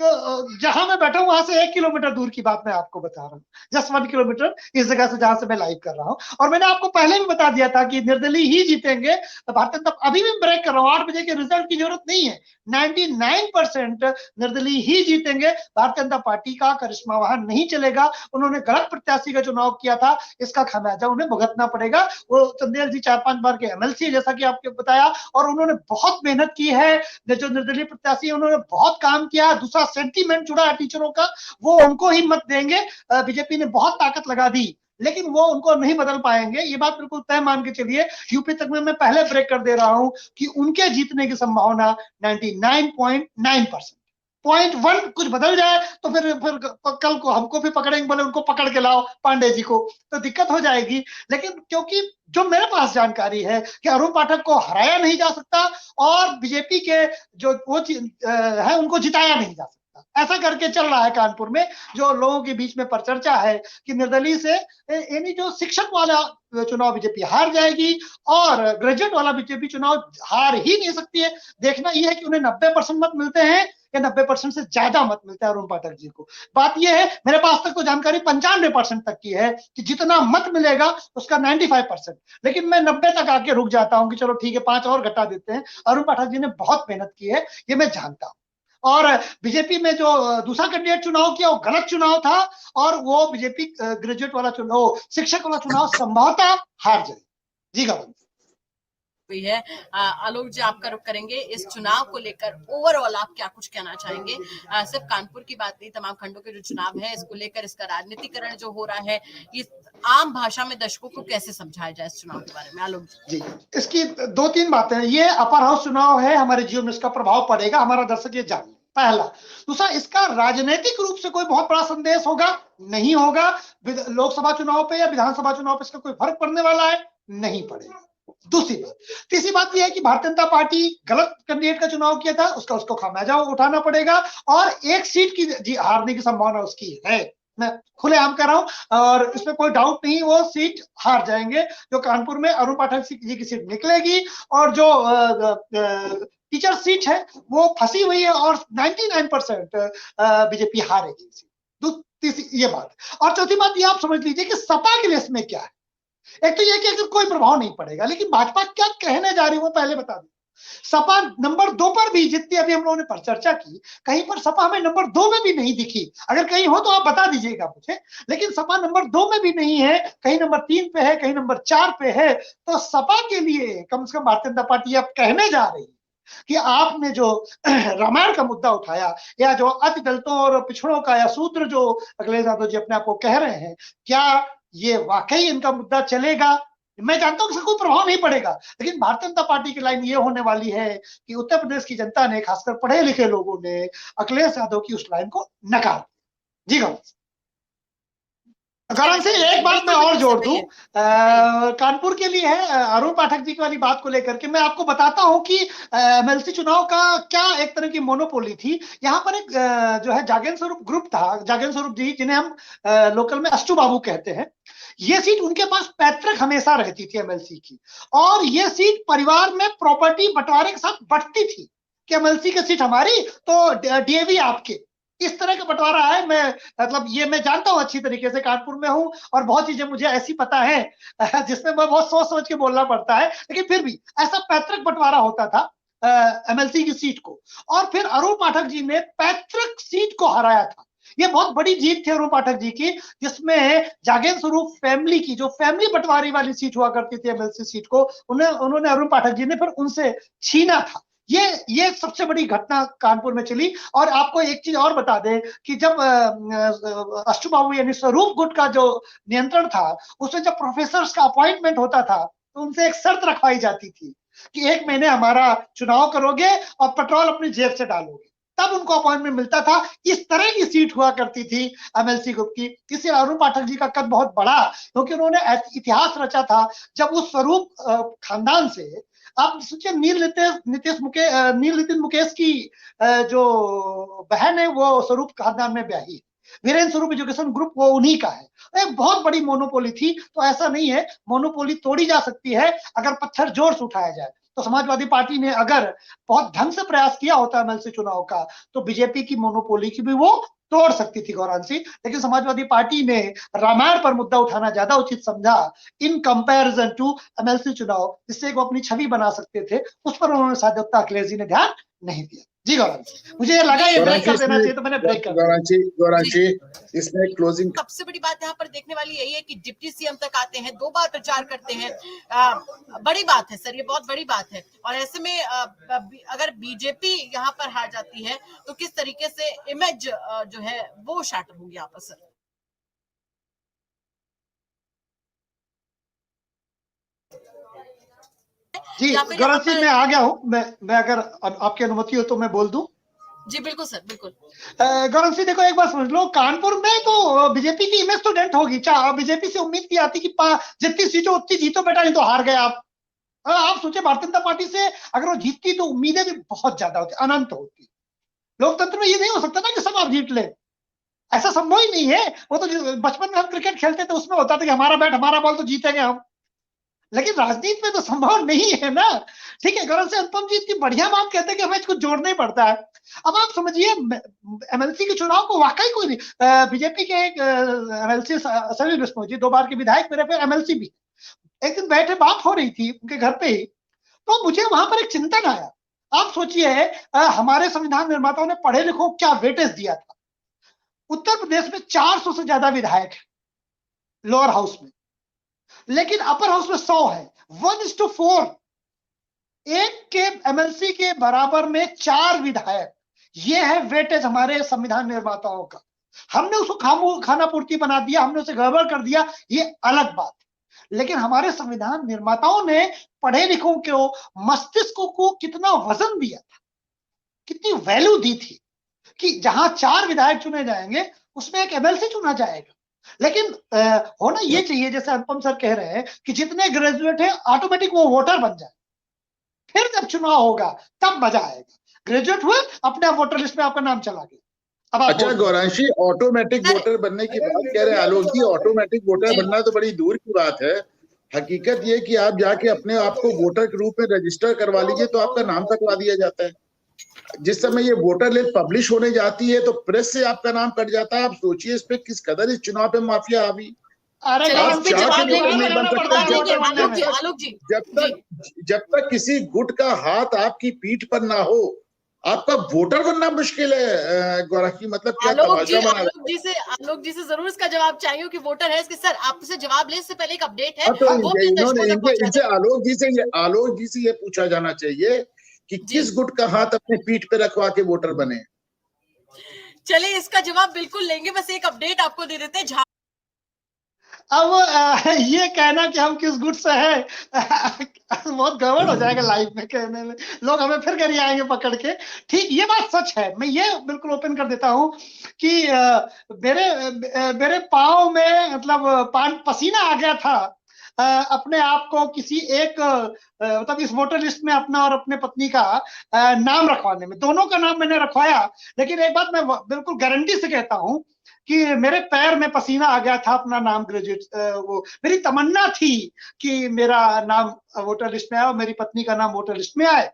जहां मैं बैठा हूं वहां से 1 किलोमीटर दूर की बात मैं आपको बता रहा हूँ, जस्ट 1 किलोमीटर इस जगह से जहां से मैं लाइव कर रहा हूँ। और मैंने आपको पहले भी बता दिया था कि निर्दलीय ही जीतेंगे। तो भारतीय जनता, अभी भी ब्रेक कर रहा हूँ, 8 बजे के रिजल्ट की जरूरत नहीं है, 99% निर्दलीय ही जीतेंगे। भारतीय जनता पार्टी का करिश्मा वहां नहीं चलेगा। उन्होंने गलत प्रत्याशी का चुनाव किया था, इसका खामियाजा उन्हें भुगतना पड़ेगा। वो चंदेल जी 4-5 बार के एमएलसी, जैसा कि आपको बताया, और उन्होंने बहुत मेहनत की है। जो निर्दलीय प्रत्याशी है उन्होंने बहुत काम किया। दूसरा सेंटीमेंट जुड़ा है टीचरों का, वो उनको ही मत देंगे। बीजेपी ने बहुत ताकत लगा दी, लेकिन वो उनको नहीं बदल पाएंगे, ये बात बिल्कुल तय मान के चलिए। यूपी तक में मैं पहले ब्रेक कर दे रहा हूं कि उनके जीतने की संभावना 99.9%। 0.1 कुछ बदल जाए तो फिर कल को हमको भी पकड़ेंगे, बोले उनको पकड़ के लाओ पांडे जी को, तो दिक्कत हो जाएगी। लेकिन क्योंकि जो मेरे पास जानकारी है कि अरुण पाठक को हराया नहीं जा सकता और बीजेपी के जो वो है उनको जिताया नहीं जा सकता, ऐसा करके चल रहा है कानपुर में। जो लोगों के बीच में परचर्चा है कि निर्दलीय से यानी जो शिक्षक वाला चुनाव बीजेपी हार जाएगी और ग्रेजुएट वाला बीजेपी चुनाव हार ही नहीं सकती है। देखना यह है कि उन्हें 90% मत मिलते हैं या 90% से ज्यादा मत मिलता है अरुण पाठक जी को। बात यह है, मेरे पास तक तो जानकारी 95% तक की है कि जितना मत मिलेगा उसका 95%, लेकिन मैं 90 तक आके रुक जाता हूं कि चलो ठीक है 5 और घटा देते हैं। अरुण पाठक जी ने बहुत मेहनत की है, ये मैं जानता हूं। और बीजेपी में जो दूसरा कैंडिडेट चुनाव किया वो गलत चुनाव था, और वो बीजेपी ग्रेजुएट वाला चुनाव, शिक्षक वाला चुनाव संभवतः हार जाए। जी गवर्नर हुई है। आलोक जी, आपका रुख करेंगे इस चुनाव को लेकर, ओवरऑल आप क्या कुछ कहना चाहेंगे? सिर्फ कानपुर की बात नहीं, तमाम खंडों के जो चुनाव है इसको लेकर, इसका राजनीतिकरण जो हो रहा है, ये आम भाषा में दर्शकों को कैसे समझाया जाए इस चुनाव के बारे में? आलोक जी, इसकी 2-3 बातें हैं। ये अपर हाउस चुनाव है, हमारे जीवन में इसका प्रभाव पड़ेगा, हमारा दर्शक ये जाने। पहला। दूसरा, इसका राजनीतिक रूप से कोई बहुत बड़ा संदेश होगा नहीं होगा। लोकसभा चुनाव पे या विधानसभा चुनाव पे इसका कोई फर्क पड़ने वाला है नहीं पड़ेगा। दूसरी बात, तीसरी बात यह है कि भारतीय जनता पार्टी गलत कैंडिडेट का चुनाव किया था, उसको खामियाजा उठाना पड़ेगा, और एक सीट की हारने की संभावना उसकी है। मैं खुलेआम कर रहा हूं और इसमें कोई डाउट नहीं, वो सीट हार जाएंगे। जो कानपुर में अरुण पाठक जी की सीट निकलेगी, और जो टीचर सीट है वो फंसी हुई है, और 99% बीजेपी हारेगी तीसरी ये बात। और चौथी बात ये आप समझ लीजिए कि सपा के लिए इसमें क्या है। एक तो ये कि कोई प्रभाव नहीं पड़ेगा, लेकिन भाजपा क्या कहने जा रही है वो पहले बता दें। सपा नंबर 2 पर भी, जितनी अभी हम लोगों ने पर चर्चा की, कहीं पर सपा हमें नंबर 2 में भी नहीं दिखी। अगर कहीं हो तो आप बता दीजिएगा मुझे, लेकिन सपा नंबर 2 में भी नहीं है, कहीं नंबर 3 पे है, कहीं नंबर 4 पे है। तो सपा के लिए कम से कम भारतीय जनता पार्टी अब कहने जा रही है कि आपने जो रामायण का मुद्दा उठाया, या जो अति दलितों और पिछड़ों का या सूत्र जो अखिलेश यादव जी अपने आप को कह रहे हैं, क्या ये वाकई इनका मुद्दा चलेगा? मैं जानता हूं कि इसका कोई प्रभाव नहीं पड़ेगा, लेकिन भारतीय जनता पार्टी की लाइन ये होने वाली है कि उत्तर प्रदेश की जनता ने, खासकर पढ़े लिखे लोगों ने, अखिलेश यादव की उस लाइन को नकार दिया। जी गौरव से एक बात मैं और जोड़ दूं, कानपुर के लिए है, अरुण पाठक जी की वाली बात को लेकर के मैं आपको बताता हूं कि एमएलसी चुनाव का क्या एक तरह की मोनोपोली थी। यहाँ पर एक जो है जागेन स्वरूप ग्रुप था, जागेन स्वरूप जी, जिन्हें हम लोकल में अष्टू बाबू कहते हैं। ये सीट उनके पास पैतृक हमेशा रहती थी एमएलसी की, और ये सीट परिवार में प्रॉपर्टी बंटवारे के साथ बढ़ती थी कि एमएलसी की सीट हमारी तो डीएवी आपके, इस तरह का बंटवारा है। मैं मतलब ये मैं जानता हूं, अच्छी तरीके से कानपुर में हूं, और बहुत चीजें मुझे ऐसी पता है जिसमें मैं बहुत सोच सोच के बोलना पड़ता है, लेकिन फिर भी ऐसा पैतृक बंटवारा होता था एमएलसी की सीट को। और फिर अरुण पाठक जी ने पैतृक सीट को हराया था। ये बहुत बड़ी जीत थी अरुण पाठक जी की, जिसमें जागेन स्वरूप फैमिली की, जो फैमिली बंटवारी वाली सीट हुआ करती थी एमएलसी सीट को, उन्होंने अरुण पाठक जी ने फिर उनसे छीना था। ये सबसे बड़ी घटना कानपुर में चली। और आपको एक चीज और बता दें कि जब अष्टू बाबू यानी स्वरूप गुट का जो नियंत्रण था, उसमें जब प्रोफेसर का अपॉइंटमेंट होता था तो उनसे एक शर्त रखवाई जाती थी कि 1 महीने हमारा चुनाव करोगे और पेट्रोल अपनी जेब से डालोगे, तब उनको अपॉइंटमेंट मिलता था। इस तरह की सीट हुआ करती थी एमएलसी ग्रुप की। इसलिए अरुण पाठक जी का कद बहुत बड़ा, क्योंकि उन्होंने इतिहास रचा था जब उस स्वरूप खानदान से, आप सोचिए, नील नितिन मुकेश की जो बहन है वो स्वरूप खानदान में ब्याही है। वीरेंद्र स्वरूप एजुकेशन ग्रुप वो उन्हीं का है। एक बहुत बड़ी मोनोपोली थी। तो ऐसा नहीं है, मोनोपोली तोड़ी जा सकती है अगर पत्थर जोर से उठाया जाए। तो समाजवादी पार्टी ने अगर बहुत ढंग से प्रयास किया होता एमएलसी चुनाव का तो बीजेपी की मोनोपोली की भी वो तोड़ सकती थी गौरांशी। लेकिन समाजवादी पार्टी ने रामायण पर मुद्दा उठाना ज्यादा उचित समझा इन कंपैरिजन टू एमएलसी चुनाव, जिससे वो अपनी छवि बना सकते थे। उस पर उन्होंने शायद अखिलेश जी ने ध्यान नहीं दिया। जी गौरांशी, मुझे ये लगा ये ब्रेक कर देना चाहिए तो मैंने ब्रेक कर दिया। गौरांशी इसमें क्लोजिंग सबसे बड़ी बात यहाँ पर देखने वाली यही है कि डिप्टी सीएम तक आते हैं, 2 बार प्रचार करते हैं। बड़ी बात है सर, ये बहुत बड़ी बात है। और ऐसे में अगर बीजेपी यहाँ पर हार जाती है तो किस तरीके से इमेज जो है वो शैटर होगी यहाँ पर सर। जी गौरांशी, मैं आ गया हूँ। मैं अगर आपकी अनुमति हो तो मैं बोल दूं। जी बिल्कुल सर, बिल्कुल। गौरव देखो, एक बात समझ लो, कानपुर में तो बीजेपी की इमेज तो डेंट होगी। बीजेपी से उम्मीद की आती कि जितनी सीटों उतनी जीतो बेटा, नहीं तो हार गए आप। आप सोचे भारतीय जनता पार्टी से अगर वो जीतती तो उम्मीदें भी बहुत ज्यादा होती, अनंत होती। लोकतंत्र में ये नहीं हो सकता ना कि सब आप जीत ले, ऐसा संभव ही नहीं है। वो तो बचपन में हम क्रिकेट खेलते थे, उसमें होता था कि हमारा बैट हमारा बॉल तो जीतेंगे हम, लेकिन राजनीति में तो संभव नहीं है ना। ठीक है, गौरव से अनुपम जी इतनी बढ़िया बात कहते हैं कि हमें कुछ जोड़ना ही पड़ता है। अब आप समझिए, एमएलसी के चुनाव को वाकई कोई नहीं, बीजेपी के एक एमएलसी सलील बिश्नोई जी 2 बार के विधायक, मेरे पे एमएलसी भी, एक दिन बैठे बात हो रही थी उनके घर पे ही, तो मुझे वहां पर एक चिंतन आया। आप सोचिए, हमारे संविधान निर्माताओं ने पढ़े लिखों को क्या वेटेज दिया था। उत्तर प्रदेश में 400 से ज्यादा विधायक है लोअर हाउस में, लेकिन अपर हाउस में 100 है, 1:4। एक के एमएलसी के बराबर में 4 विधायक, ये है वेटेज हमारे संविधान निर्माताओं का। हमने उसको खाना पूर्ति बना दिया, हमने उसे गड़बड़ कर दिया, ये अलग बात है। लेकिन हमारे संविधान निर्माताओं ने पढ़े लिखों को, मस्तिष्क को कितना वजन दिया था, कितनी वैल्यू दी थी कि जहां 4 विधायक चुने जाएंगे उसमें एक एमएलसी चुना जाएगा। लेकिन होना ये चाहिए, जैसे अनुपम सर कह रहे हैं, कि जितने ग्रेजुएट है ऑटोमेटिक वो वोटर बन जाए। फिर जब चुनाव होगा तब मजा आएगा। ग्रेजुएट हुए, अपने वोटर लिस्ट में आपका नाम चला गया। अच्छा गौरांशी, ऑटोमेटिक वोटर बनने की बात कह रहे हैं आलोक जी। ऑटोमेटिक वोटर बनना तो बड़ी दूर की बात है। हकीकत ये कि आप जाके अपने आप को वोटर के रूप में रजिस्टर करवा लीजिए तो आपका नाम कटवा दिया जाता है। जिस समय ये वोटर लिस्ट पब्लिश होने जाती है तो प्रेस से आपका नाम कट जाता है। आप सोचिए इस पे किस कदर इस चुनाव पे माफिया आ गई। जब तक किसी गुट का हाथ आपकी पीठ पर ना हो, आपका वोटर बनना मुश्किल है। गौरांशी, मतलब क्या तमाशा बना है। आलोक जी से जरूर इसका जवाब चाहिए कि वोटर है इसके। सर आपसे जवाब ले इससे पहले एक अपडेट है, तो इनसे आलोक जी से ये पूछा जाना चाहिए कि किस गुट का हाथ अपने पीठ पे रखवा के वोटर बने। चलिए इसका जवाब बिल्कुल लेंगे, बस एक अपडेट आपको दे देते हैं। अब ये कहना कि हम किस गुट से हैं बहुत गड़बड़ हो जाएगा लाइव में कहने में, लोग हमें फिर कर आएंगे पकड़ के। ठीक, ये बात सच है। मैं ये बिल्कुल ओपन कर देता हूं कि मेरे पाँव में मतलब पसीना आ गया था अपने आप को किसी एक मतलब इस वोटर लिस्ट में अपना और अपने पत्नी का नाम रखवाने में। दोनों का नाम मैंने रखवाया, लेकिन एक बात मैं बिल्कुल गारंटी से कहता हूं कि मेरे पैर में पसीना आ गया था अपना नाम ग्रेजुएट वो मेरी तमन्ना थी कि मेरा नाम वोटर लिस्ट में आए और मेरी पत्नी का नाम वोटर लिस्ट में आए।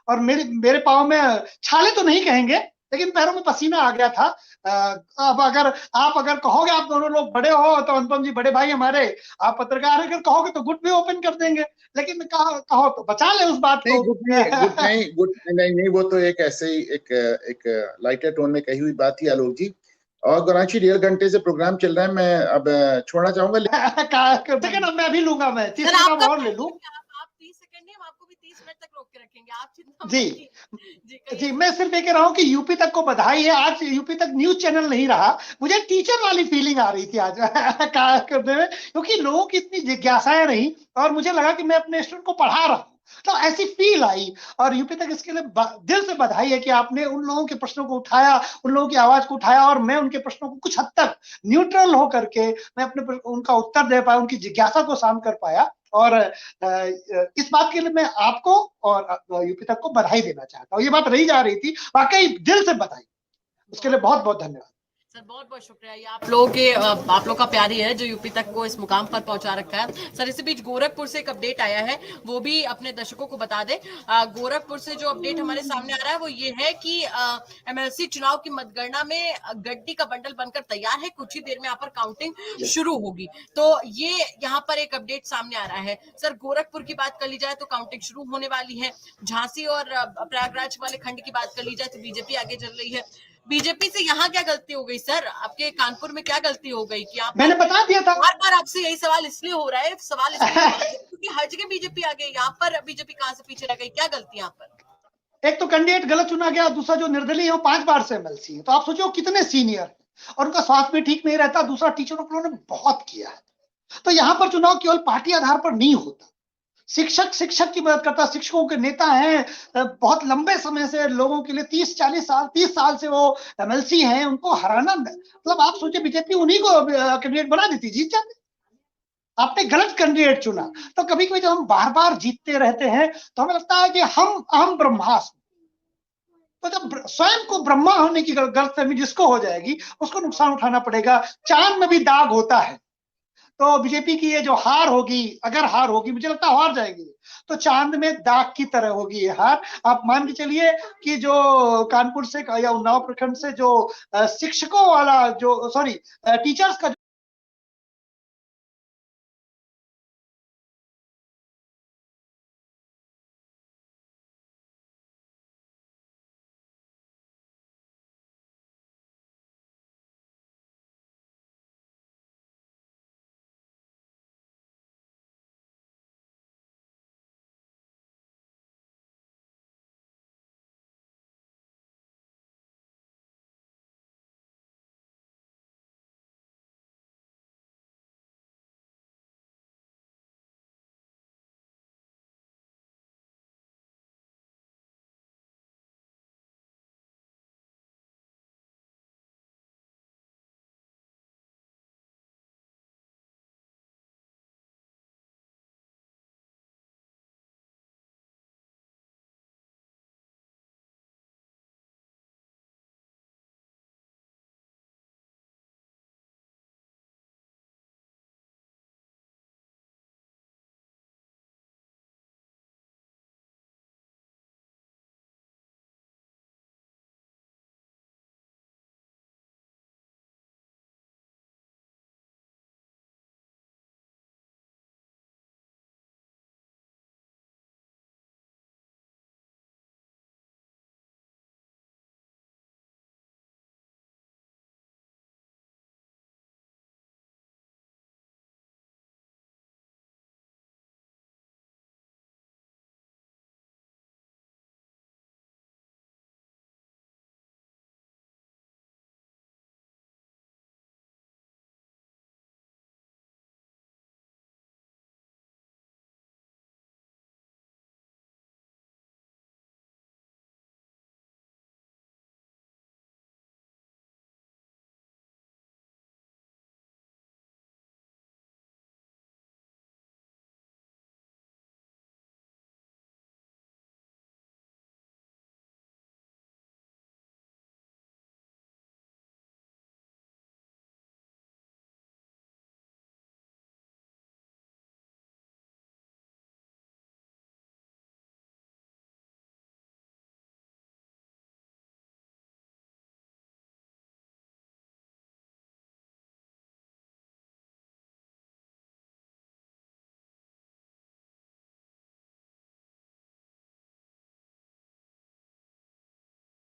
और मेरे पाँव में छाले तो नहीं कहेंगे, लेकिन पैरों में पसीना आ गया था। अब अगर कहोगे, आप दोनों लोग बड़े हो तो अनुपम जी बड़े भाई हमारे, आप पत्रकार अगर कहोगे तो गुट भी ओपन कर देंगे, लेकिन कहो तो बचा ले उस बात को। गुट नहीं, वो तो एक ऐसे ही एक लाइटर टोन में कही हुई बात थी आलोक जी। और गौरांशी, 1.5 घंटे से प्रोग्राम चल रहा है, मैं अब छोड़ना चाहूंगा। लेकिन अब मैं भी लूंगा, मैं 30 सेकंड और ले लूं। आप 30 सेकंड नहीं, हम आपको भी 30 मिनट तक रोक के रखेंगे। आप जी, मैं सिर्फ ये कह रहा हूँ कि यूपी तक को बधाई है। आज यूपी तक न्यूज चैनल नहीं रहा, मुझे टीचर वाली फीलिंग आ रही थी आज करने में, क्योंकि लोगों की इतनी जिज्ञासाएं रही और मुझे लगा कि मैं अपने स्टूडेंट को पढ़ा रहा हूँ, तो ऐसी फील आई। और यूपी तक इसके लिए दिल से बधाई है कि आपने उन लोगों के प्रश्नों को उठाया, उन लोगों की आवाज को उठाया, और मैं उनके प्रश्नों को कुछ हद तक न्यूट्रल होकर के मैं उनका उत्तर दे पाया, उनकी जिज्ञासा को शांत कर पाया। और इस बात के लिए मैं आपको और यूपी तक को बधाई देना चाहता हूँ। ये बात रही जा रही थी, वाकई दिल से बधाई, उसके लिए बहुत बहुत धन्यवाद। सर बहुत बहुत शुक्रिया। ये आप लोगों का प्यार ही है जो यूपी तक को इस मुकाम पर पहुंचा रखा है। सर इसी बीच गोरखपुर से एक अपडेट आया है, वो भी अपने दर्शकों को बता दे। गोरखपुर से जो अपडेट हमारे सामने आ रहा है वो ये है कि एमएलसी चुनाव की मतगणना में गड्डी का बंडल बनकर तैयार है, कुछ ही देर में यहाँ पर काउंटिंग शुरू होगी। तो ये यहाँ पर एक अपडेट सामने आ रहा है। सर गोरखपुर की बात कर ली जाए तो काउंटिंग शुरू होने वाली है। झांसी और प्रयागराज वाले खंड की बात कर ली जाए तो बीजेपी आगे चल रही है। बीजेपी से यहाँ क्या गलती हो गई सर? आपके कानपुर में क्या गलती हो गई कि आप मैंने बता दिया था। बार बार आपसे यही सवाल इसलिए हो रहा है, सवाल इसलिए हो रहा है क्योंकि हर जगह बीजेपी आ गई, यहाँ पर बीजेपी कहाँ से पीछे रह गई, क्या गलती यहाँ पर? एक तो कैंडिडेट गलत चुना गया, दूसरा जो निर्दलीय है वो 5 बार से एमएलसी है। तो आप सोचो कितने सीनियर है और उनका स्वास्थ्य भी ठीक नहीं रहता। दूसरा टीचरों को उन्होंने बहुत किया है। तो यहाँ पर चुनाव केवल पार्टी आधार पर नहीं होता। शिक्षक की मदद करता, शिक्षकों के नेता हैं, बहुत लंबे समय से लोगों के लिए 30 साल से वो एमएलसी हैं, उनको हराना, मतलब आप सोचिए बीजेपी उन्हीं को कैंडिडेट बना देती, जीत जाते। आपने गलत कैंडिडेट चुना। तो कभी कभी जब हम बार बार जीतते रहते हैं तो हमें लगता है कि हम अहम ब्रह्मास्त्र। तो जब स्वयं को ब्रह्मा होने की गलतफहमी जिसको हो जाएगी उसको नुकसान उठाना पड़ेगा। चांद में भी दाग होता है। तो बीजेपी की ये जो हार होगी, अगर हार होगी, मुझे लगता है हार जाएगी, तो चांद में दाग की तरह होगी ये हार। आप मान के चलिए कि जो कानपुर से या उन्नाव प्रखंड से जो शिक्षकों वाला जो टीचर्स का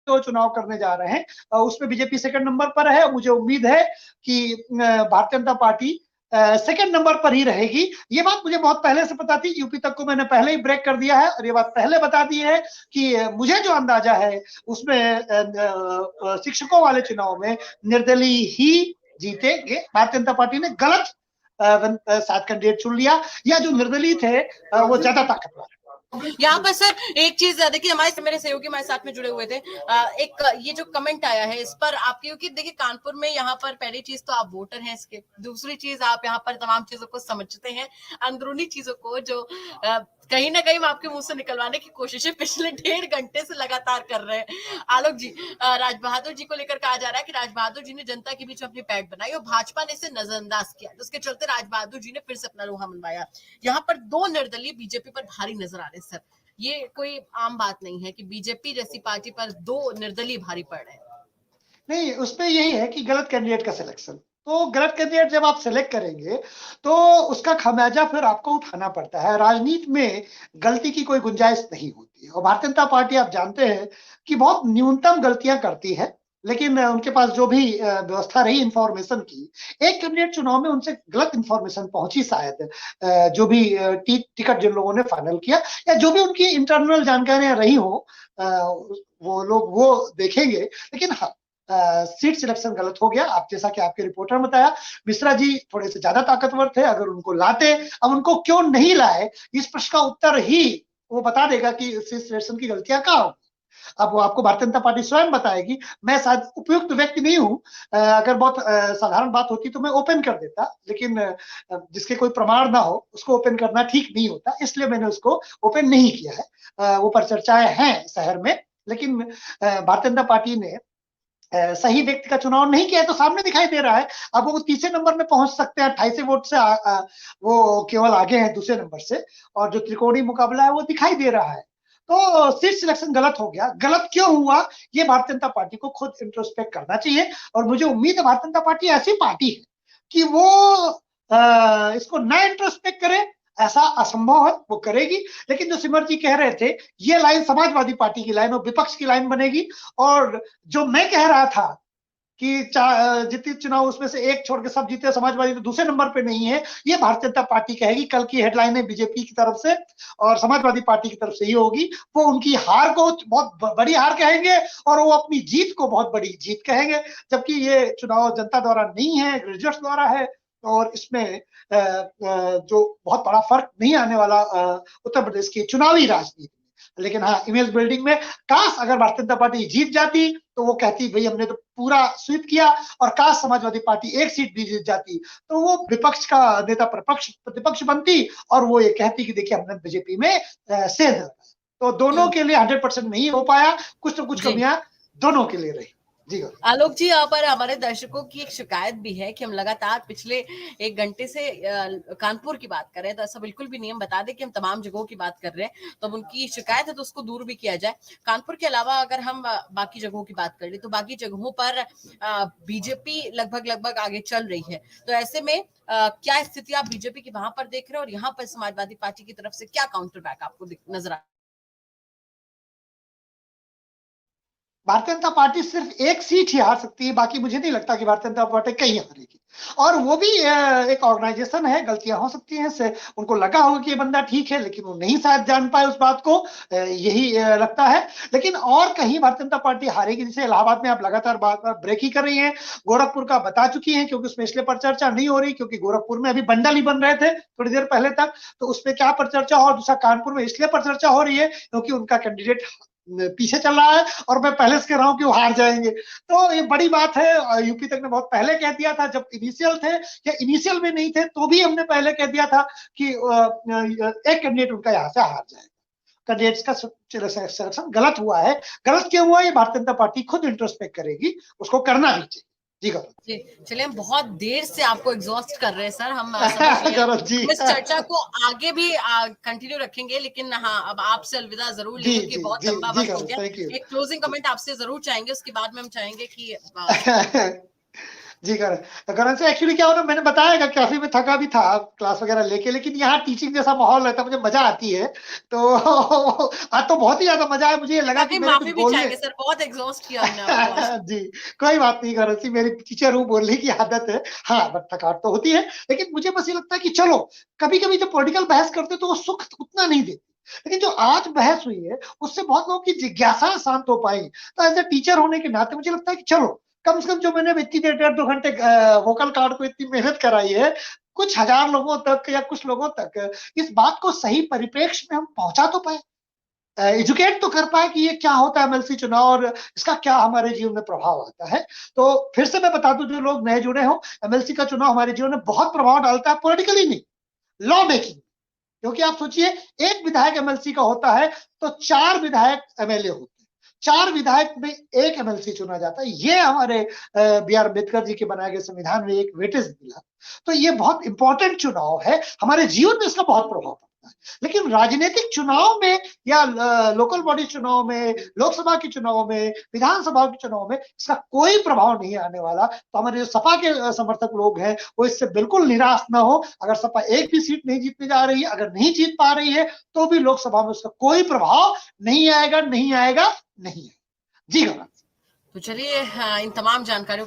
चुनाव करने जा रहे हैं उसमें बीजेपी सेकंड नंबर पर है। मुझे उम्मीद है कि Bharatiya Janata party second number पर ही रहेगी। ये बात मुझे बहुत पहले से पता थी। यूपी तक को मैंने पहले ही ब्रेक कर दिया है और ये बात पहले बता दी है कि मुझे जो अंदाजा है उसमें शिक्षकों वाले चुनाव में निर्दलीय ही जीतेंगे। भारतीय जनता पार्टी ने गलत 7 कैंडिडेट चुन लिया, या जो निर्दलीय थे वो ज्यादा ताकतवर है। यहाँ पर सर एक चीज देखिए, मेरे सहयोगी हमारे साथ में जुड़े हुए थे। एक ये जो कमेंट आया है इस पर आपकी, क्योंकि देखिए कानपुर में यहाँ पर पहली चीज तो आप वोटर हैं, इसके दूसरी चीज आप यहाँ पर तमाम चीजों को समझते हैं, अंदरूनी चीजों को जो कहीं ना कहीं हम आपके मुंह से निकलवाने की कोशिशें पिछले 1.5 घंटे से लगातार कर रहे हैं। आलोक जी, राज बहादुर जी को लेकर कहा जा रहा है कि राज बहादुर जी ने जनता के बीच में अपनी पैठ बनाई और भाजपा ने इसे नजरअंदाज किया, तो उसके चलते राज बहादुर जी ने फिर से अपना लोहा मनवाया। यहाँ पर 2 निर्दलीय बीजेपी पर भारी नजर आ रहे हैं सर, ये कोई आम बात नहीं है कि बीजेपी जैसी पार्टी पर 2 निर्दलीय भारी पड़ रहे हैं। नहीं, उसमें यही है कि गलत कैंडिडेट का सिलेक्शन, तो गलत कैंडिडेट जब आप सिलेक्ट करेंगे तो उसका खामियाजा फिर आपको उठाना पड़ता है। राजनीति में गलती की कोई गुंजाइश नहीं होती है और भारतीय जनता पार्टी आप जानते हैं कि बहुत न्यूनतम गलतियां करती है, लेकिन उनके पास जो भी व्यवस्था रही इंफॉर्मेशन की, एक कैंडिडेट चुनाव में उनसे गलत इंफॉर्मेशन पहुंची शायद, जो भी टिकट जिन लोगों ने फाइनल किया या जो भी उनकी इंटरनल जानकारियां रही हो, वो लोग वो देखेंगे। लेकिन हाँ, सीट सिलेक्शन गलत हो गया। आप जैसा कि आपके रिपोर्टर ने बताया, मिश्रा जी थोड़े से ज्यादा ताकतवर थे, अगर उनको लाते, अब उनको क्यों नहीं लाए, इस प्रश्न का उत्तर ही वो बता देगा कि सीट सिलेक्शन की गलतियां कहाँ हो। अब वो आपको भारतीय जनता पार्टी स्वयं बताएगी। मैं शायद उपयुक्त व्यक्ति नहीं हूं, अगर बहुत साधारण बात होती तो मैं ओपन कर देता, लेकिन जिसके कोई प्रमाण ना हो उसको ओपन करना ठीक नहीं होता, इसलिए मैंने उसको ओपन नहीं किया है। वो पर चर्चाएं हैं शहर में, लेकिन भारतीय जनता पार्टी ने सही व्यक्ति का चुनाव नहीं किया है, तो सामने दिखाई दे रहा है। अब वो तीसरे नंबर में पहुंच सकते हैं, 28 वोट से वो केवल आगे हैं दूसरे नंबर से, और जो त्रिकोणीय मुकाबला है वो दिखाई दे रहा है। तो सीट सिलेक्शन गलत हो गया। गलत क्यों हुआ, ये भारतीय जनता पार्टी को खुद इंट्रोस्पेक्ट करना चाहिए, और मुझे उम्मीद है भारतीय जनता पार्टी ऐसी पार्टी है कि वो इसको न इंट्रोस्पेक्ट करे, ऐसा असंभव है, वो करेगी। लेकिन जो सिमर जी कह रहे थे, ये लाइन समाजवादी पार्टी की लाइन और विपक्ष की लाइन बनेगी। और जो मैं कह रहा था कि जितने चुनाव उसमें से एक छोड़ के सब जीते, समाजवादी तो दूसरे नंबर पे नहीं है, ये भारतीय जनता पार्टी कहेगी। कल की हेडलाइन है बीजेपी की तरफ से और समाजवादी पार्टी की तरफ से ही होगी। वो उनकी हार को बहुत बड़ी हार कहेंगे और वो अपनी जीत को बहुत बड़ी जीत कहेंगे, जबकि ये चुनाव जनता द्वारा नहीं है, ग्रेजुएट्स द्वारा है। और इसमें जो बहुत बड़ा फर्क नहीं आने वाला उत्तर प्रदेश की चुनावी राजनीति में। लेकिन हाँ, इमेज बिल्डिंग में काश अगर भारतीय जनता पार्टी जीत जाती तो वो कहती भाई हमने तो पूरा स्वीप किया, और काश समाजवादी पार्टी एक सीट भी जीत जाती तो वो विपक्ष का नेता प्रतिपक्ष बनती और वो ये कहती कि देखिए हमने बीजेपी में सेध। तो दोनों के लिए 100% नहीं हो पाया, कुछ ना कुछ कमियां दोनों के लिए रही। जी आलोक जी, यहाँ पर हमारे दर्शकों की एक शिकायत भी है कि हम लगातार पिछले 1 घंटे से कानपुर की बात कर रहे हैं, तो ऐसा बिल्कुल भी नहीं। हम बता दें कि हम तमाम जगहों की बात कर रहे हैं, तो अब उनकी शिकायत है तो उसको दूर भी किया जाए। कानपुर के अलावा अगर हम बाकी जगहों की बात कर ले तो बाकी जगहों पर बीजेपी लगभग आगे चल रही है। तो ऐसे में क्या स्थिति आप बीजेपी की वहां पर देख रहे हैं और यहाँ पर समाजवादी पार्टी की तरफ से क्या काउंटर बैक आपको नजर आ? भारतीय जनता पार्टी सिर्फ एक सीट ही हार सकती है, बाकी मुझे नहीं लगता कि भारतीय जनता पार्टी कहीं हारेगी। और वो भी एक ऑर्गेनाइजेशन है, गलतियां हो सकती हैं, से उनको लगा होगा कि ये बंदा ठीक है, लेकिन वो नहीं शायद जान पाए उस बात को, यही लगता है। लेकिन और कहीं भारतीय जनता पार्टी हारेगी, जैसे इलाहाबाद में आप लगातार बार ब्रेक ही कर रही है, गोरखपुर का बता चुकी है, क्योंकि उसमें इसलिए पर चर्चा नहीं हो रही क्योंकि गोरखपुर में अभी बंडल ही बन रहे थे थोड़ी देर पहले तक, तो उसमें क्या पर चर्चा हो। और दूसरा कानपुर में इसलिए पर चर्चा हो रही है क्योंकि उनका कैंडिडेट पीछे चल रहा है और मैं पहले से कह रहा हूं कि वो हार जाएंगे। तो ये बड़ी बात है। यूपी तक ने बहुत पहले कह दिया था, जब इनिशियल थे या इनिशियल में नहीं थे तो भी हमने पहले कह दिया था कि एक कैंडिडेट उनका यहाँ से हार जाएगा। कैंडिडेट्स का सिलेक्शन गलत हुआ है। गलत क्यों हुआ, ये भारतीय जनता पार्टी खुद इंट्रोस्पेक्ट करेगी, उसको करना भी चाहिए। जी जी, चलिए, हम बहुत देर से आपको एग्जॉस्ट कर रहे हैं सर, हम इस चर्चा को आगे भी कंटिन्यू रखेंगे, लेकिन हाँ, अब आपसे अलविदा जरूर लेंगे कि बहुत लंबा वक्त हो गया। एक क्लोजिंग कमेंट आपसे जरूर चाहेंगे, उसके बाद में हम चाहेंगे कि जी करण से एक्चुअली क्या होना, मैंने बताया काफी में थका भी था क्लास वगैरह लेके, लेकिन यहाँ टीचिंग जैसा माहौल रहता है, मुझे मजा आती है। तो आज तो बहुत ही ज्यादा मजा आया। मुझे लगा कि माफी भी चाहेंगे सर, बहुत एग्जॉस्ट किया हमने जी कोई बात नहीं करण सी, मेरी टीचर हूँ, बोलने की आदत है। हाँ, बट थकावट तो होती है, लेकिन मुझे बस ये लगता है कि चलो कभी कभी जब पॉलिटिकल बहस करते तो वो सुख उतना नहीं देती, लेकिन जो आज बहस हुई है उससे बहुत लोगों की जिज्ञासा शांत हो पाई। तो एज ए टीचर होने के नाते मुझे लगता है कि चलो कम से कम जो मैंने इतनी देर 1.5-2 घंटे वोकल कार्ड को इतनी मेहनत कराई है, कुछ हजार लोगों तक या कुछ लोगों तक इस बात को सही परिप्रेक्ष्य में हम पहुंचा तो पाए, एजुकेट तो कर पाए कि ये क्या होता है एमएलसी चुनाव और इसका क्या हमारे जीवन में प्रभाव आता है। तो फिर से मैं बता दूं जो लोग नए जुड़े हो, एमएलसी का चुनाव हमारे जीवन में बहुत प्रभाव डालता है, पॉलिटिकली नहीं, लॉ मेकिंग। क्योंकि आप सोचिए, एक विधायक एमएलसी का होता है तो 4 विधायक एमएलए होते हैं, 4 विधायक में एक एमएलसी चुना जाता है। ये हमारे बी आर अम्बेडकर जी के बनाए गए संविधान में एक वेटेज मिला। तो ये बहुत इंपॉर्टेंट चुनाव है, हमारे जीवन में इसका बहुत प्रभाव पड़ता है। लेकिन राजनीतिक चुनाव में या लोकल बॉडी चुनाव में, लोकसभा के चुनाव में, विधानसभा के चुनाव में इसका कोई प्रभाव नहीं आने वाला। तो हमारे जो सपा के समर्थक लोग हैं वो इससे बिल्कुल निराश ना हो। अगर सपा एक भी सीट नहीं जीतने जा रही है, अगर नहीं जीत पा रही है, तो भी लोकसभा में उसका कोई प्रभाव नहीं आएगा, नहीं आएगा, नहीं है। जी गौरव। तो चलिए इन तमाम जानकारियों